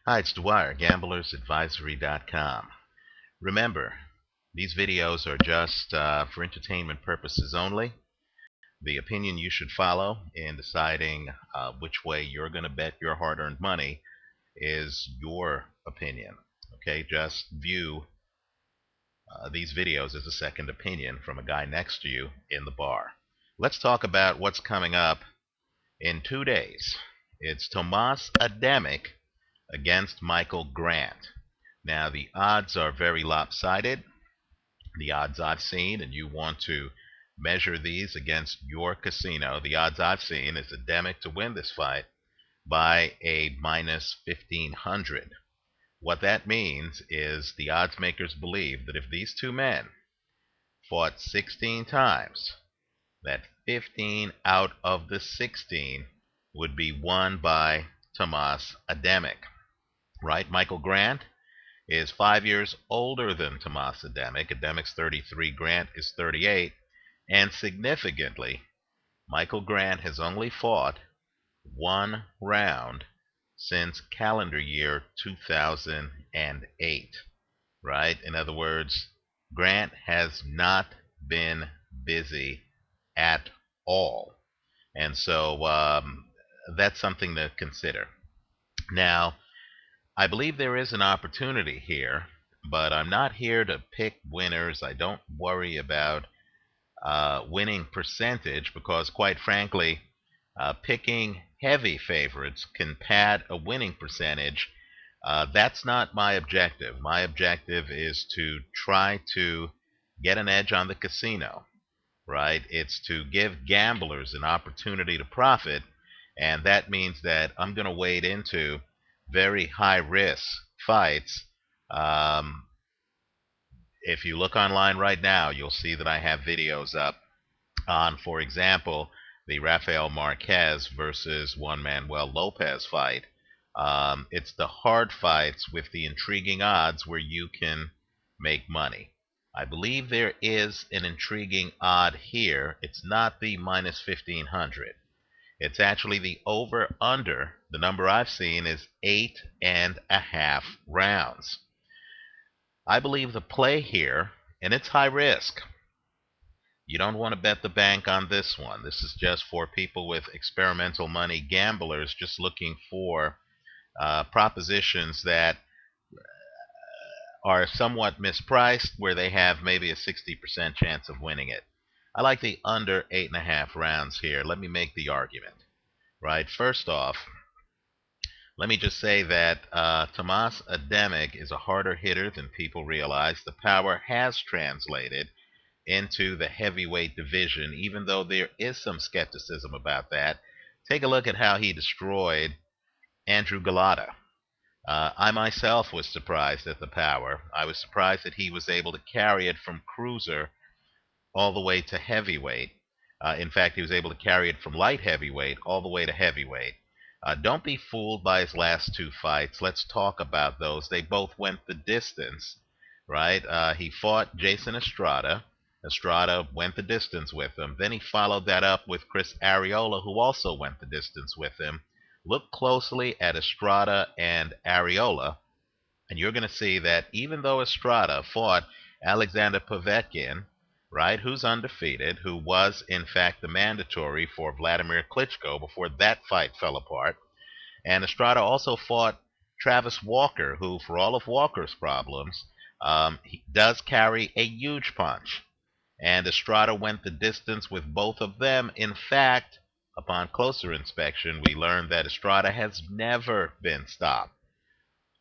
Hi, it's Dwyer, gamblersadvisory.com. Remember, these videos are just for entertainment purposes only. The opinion you should follow in deciding which way you're going to bet your hard-earned money is your opinion. Okay, just view these videos as a second opinion from a guy next to you in the bar. Let's talk about what's coming up in 2 days. It's Tomasz Adamek against Michael Grant. Now, the odds are very lopsided, the odds I've seen, and you want to measure these against your casino. The odds I've seen is Adamek to win this fight by a minus 1,500. What that means is the odds makers believe that if these two men fought 16 times, that 15 out of the 16 would be won by Tomasz Adamek. Right? Michael Grant is 5 years older than Tomasz Adamek. Adamek's 33, Grant is 38. And significantly, Michael Grant has only fought one round since calendar year 2008. Right? In other words, Grant has not been busy at all. And so that's something to consider. Now, I believe there is an opportunity here, but I'm not here to pick winners. I don't worry about winning percentage because, quite frankly, picking heavy favorites can pad a winning percentage. That's not my objective. My objective is to try to get an edge on the casino, right? It's to give gamblers an opportunity to profit, and that means that I'm going to wade into very high risk fights. Um, if you look online right now, you'll see that I have videos up on, for example, the Rafael Marquez versus Juan Manuel Lopez fight. It's the hard fights with the intriguing odds where you can make money. I believe there is an intriguing odd here. It's not the minus 1,500. It's actually the over-under. The number I've seen is 8.5 rounds. I believe the play here, and it's high risk. You don't want to bet the bank on this one. This is just for people with experimental money, gamblers just looking for propositions that are somewhat mispriced, where they have maybe a 60% chance of winning it. I like the under 8.5 rounds here. Let me make the argument. Right. First off, let me just say that Tomasz Adamek is a harder hitter than people realize. The power has translated into the heavyweight division, even though there is some skepticism about that. Take a look at how he destroyed Andrew Galata. I myself was surprised at the power. I was surprised that he was able to carry it from cruiser all the way to heavyweight. In fact, he was able to carry it from light heavyweight all the way to heavyweight. Don't be fooled by his last two fights. Let's talk about those. They both went the distance, right? He fought Jason Estrada. Estrada went the distance with him. Then he followed that up with Chris Arreola, who also went the distance with him. Look closely at Estrada and Arreola, and you're going to see that even though Estrada fought Alexander Povetkin, right, who's undefeated, who was, in fact, the mandatory for Vladimir Klitschko before that fight fell apart. And Estrada also fought Travis Walker, who, for all of Walker's problems, he does carry a huge punch. And Estrada went the distance with both of them. In fact, upon closer inspection, we learned that Estrada has never been stopped.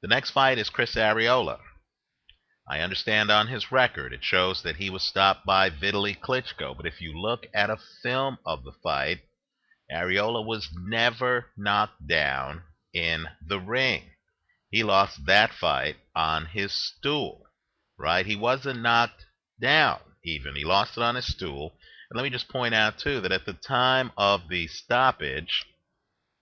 The next fight is Chris Arreola. I understand on his record it shows that he was stopped by Vitaly Klitschko, but if you look at a film of the fight, Arreola was never knocked down in the ring. He lost that fight on his stool, right? He wasn't knocked down even. He lost it on his stool. And let me just point out, too, that at the time of the stoppage,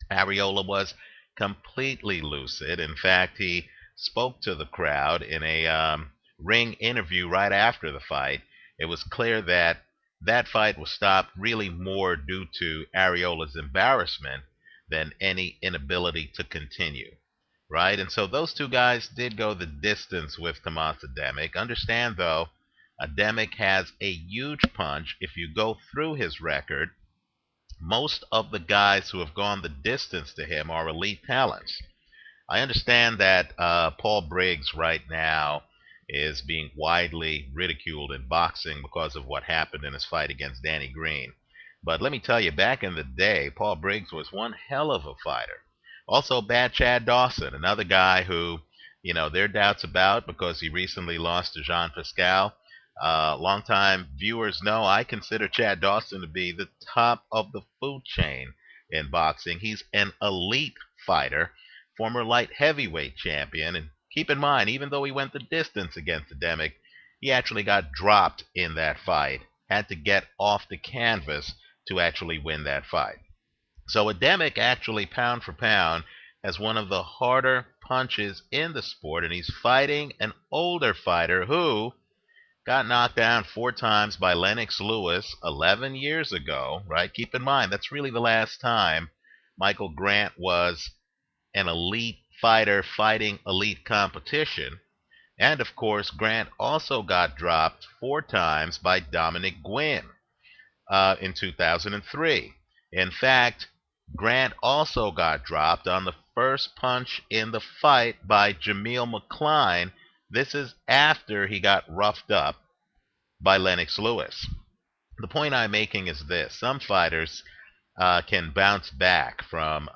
Arreola was completely lucid. In fact, he spoke to the crowd in a ring interview right after the fight. It was clear that that fight was stopped really more due to Arreola's embarrassment than any inability to continue. right? And so those two guys did go the distance with Tomasz Adamek. Understand, though, Adamek has a huge punch. If you go through his record, most of the guys who have gone the distance to him are elite talents. I understand that Paul Briggs right now is being widely ridiculed in boxing because of what happened in his fight against Danny Green. But let me tell you, back in the day, Paul Briggs was one hell of a fighter. Also, Bad Chad Dawson, another guy who, there are doubts about because he recently lost to Jean Pascal. Longtime viewers know I consider Chad Dawson to be the top of the food chain in boxing. He's an elite fighter, former light heavyweight champion. And keep in mind, even though he went the distance against Adamek, he actually got dropped in that fight, had to get off the canvas to actually win that fight. So Adamek actually, pound for pound, has one of the harder punches in the sport, and he's fighting an older fighter who got knocked down 4 times by Lennox Lewis 11 years ago, right? Keep in mind, that's really the last time Michael Grant was an elite fighter fighting elite competition. And of course, Grant also got dropped 4 times by Dominic Gwynn in 2003. In fact, Grant also got dropped on the first punch in the fight by Jameel McCline. This is after he got roughed up by Lennox Lewis. The point I'm making is this: some fighters can bounce back from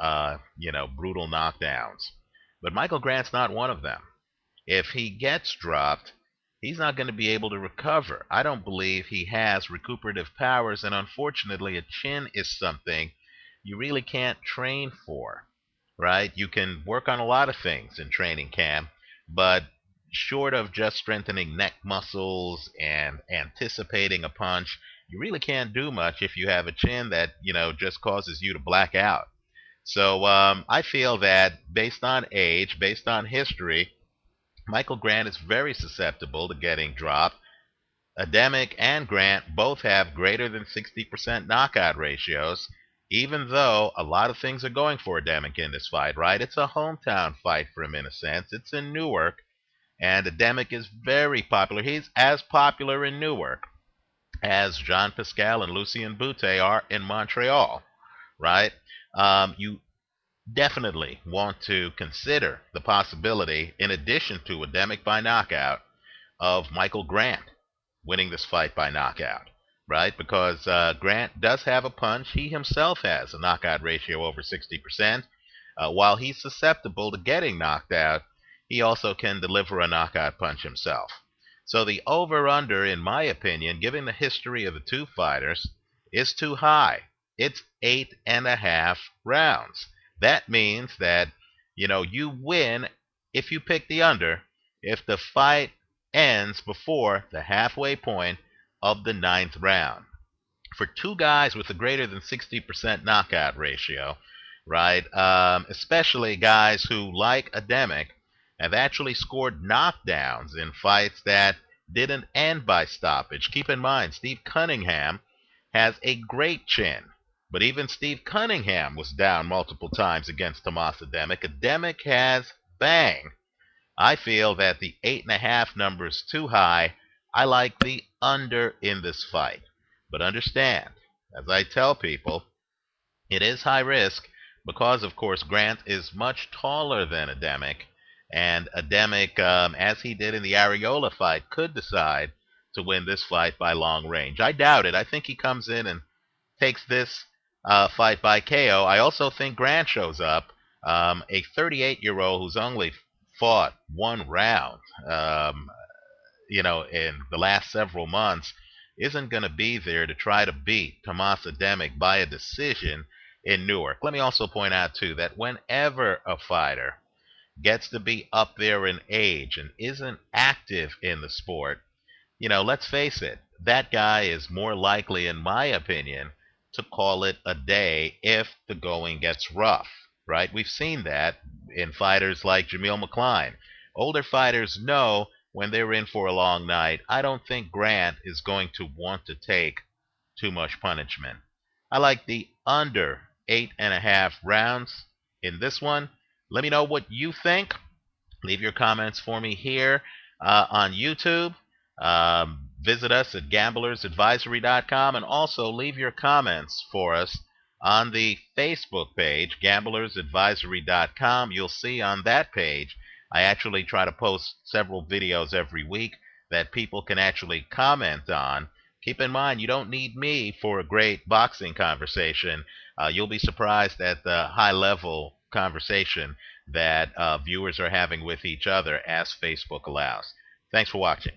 brutal knockdowns, but Michael Grant's not one of them. If he gets dropped, he's not going to be able to recover. I don't believe he has recuperative powers, and unfortunately, a chin is something you really can't train for, right? You can work on a lot of things in training camp, but short of just strengthening neck muscles and anticipating a punch, you really can't do much if you have a chin that, just causes you to black out. So I feel that based on age, based on history, Michael Grant is very susceptible to getting dropped. Adamek and Grant both have greater than 60% knockout ratios, even though a lot of things are going for Adamek in this fight, right? It's a hometown fight for him in a sense. It's in Newark, and Adamek is very popular. He's as popular in Newark as Jean Pascal and Lucien Boutte are in Montreal, right? You definitely want to consider the possibility, in addition to Adamek by knockout, of Michael Grant winning this fight by knockout, right? Because Grant does have a punch. He himself has a knockout ratio over 60%. While he's susceptible to getting knocked out, he also can deliver a knockout punch himself. So the over-under, in my opinion, given the history of the two fighters, is too high. It's 8.5 rounds. That means that, you win if you pick the under, if the fight ends before the halfway point of the 9th round. For two guys with a greater than 60% knockout ratio, right, especially guys who, like Adamek, have actually scored knockdowns in fights that didn't end by stoppage. Keep in mind, Steve Cunningham has a great chin, but even Steve Cunningham was down multiple times against Tomasz Adamek. Adamek has bang. I feel that the 8.5 number is too high. I like the under in this fight. But understand, as I tell people, it is high risk because, of course, Grant is much taller than Adamek. And Adamek, as he did in the Arreola fight, could decide to win this fight by long range. I doubt it. I think he comes in and takes this fight by KO. I also think Grant shows up, a 38-year-old who's only fought one round, in the last several months, isn't going to be there to try to beat Tomasz Adamek by a decision in Newark. Let me also point out, too, that whenever a fighter gets to be up there in age and isn't active in the sport, let's face it, that guy is more likely, in my opinion, to call it a day if the going gets rough, right? We've seen that in fighters like Jameel McCline. Older fighters know when they're in for a long night. I don't think Grant is going to want to take too much punishment. I like the under 8.5 rounds in this one. Let me know what you think. Leave your comments for me here on YouTube. Visit us at gamblersadvisory.com, and also leave your comments for us on the Facebook page, gamblersadvisory.com. You'll see on that page I actually try to post several videos every week that people can actually comment on. Keep in mind, you don't need me for a great boxing conversation. You'll be surprised at the high level conversation that viewers are having with each other as Facebook allows. Thanks for watching.